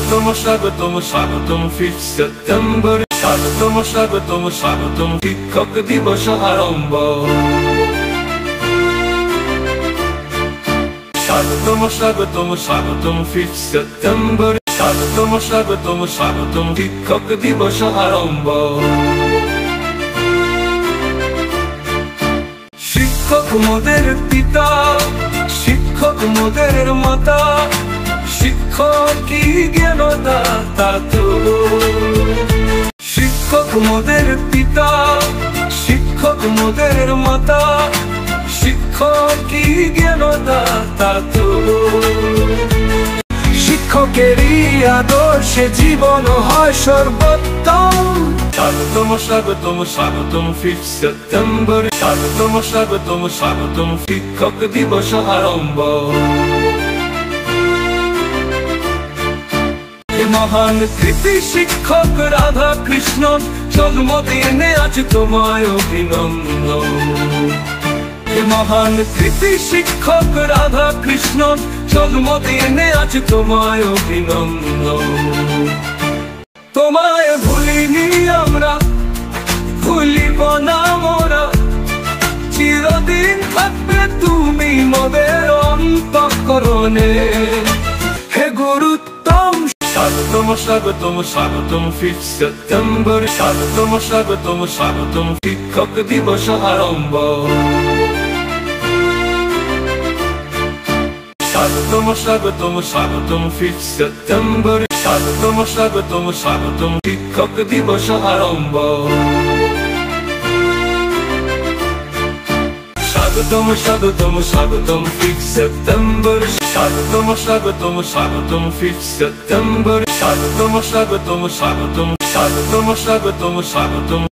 স্বাগতম স্বাগতম 5 সেপ্টেম্বর, স্বাগতম স্বাগতম স্বাগতম শিক্ষক দিবস আরম্ভ। স্বাগতম স্বাগতম স্বাগতম 5 সেপ্টেম্বর, স্বাগতম স্বাগতম স্বাগতম শিক্ষক দিবস আরম্ভ। শিক্ষক মোদের পিতা, শিক্ষক মোদের মাতা, শিক্ষকই জ্ঞানদাতা তো। শিক্ষক মোদের পিতা, শিক্ষক মোদের মাতা, শিক্ষকই জ্ঞানদাতা তো। শিক্ষকেরই আদর্শে জীবন হয় সর্বোত্তম। স্বাগতম স্বাগতম স্বাগতম 5 সেপ্টেম্বর, স্বাগতম স্বাগতম স্বাগতম শিক্ষক দিবস আরম্ভ। মহান কৃতি শিক্ষক রাধা কৃষ্ণ জন্মদিনে আজ তোমায় অভিনন্দন। মহান কৃতি শিক্ষক রাধা কৃষ্ণ জন্মদিনে আজ তোমায় অভিনন্দন। তোমায় ভুলিনি আমরা, ভুলিব না মোরা, চিরদিন থাকবে তুমি মোদের অন্তঃকরণে। হে গুরুত্তম স্বাগতম স্বাগতম স্বাগতম 5 সেপ্টেম্বর, স্বাগতম স্বাগতম স্বাগতম শিক্ষক দিবস আরম্ভ। স্বাগতম স্বাগতম স্বাগতম 5 সেপ্টেম্বর, স্বাগতম স্বাগতম স্বাগতম শিক্ষক দিবস আরম্ভ। স্বাগতম স্বাগতম স্বাগতম 5 সেপ্টেম্বর, স্বাগতম স্বাগতম স্বাগতম 5 সেপ্টেম্বর, স্বাগতম স্বাগতম স্বাগতম, স্বাগতম স্বাগতম স্বাগতম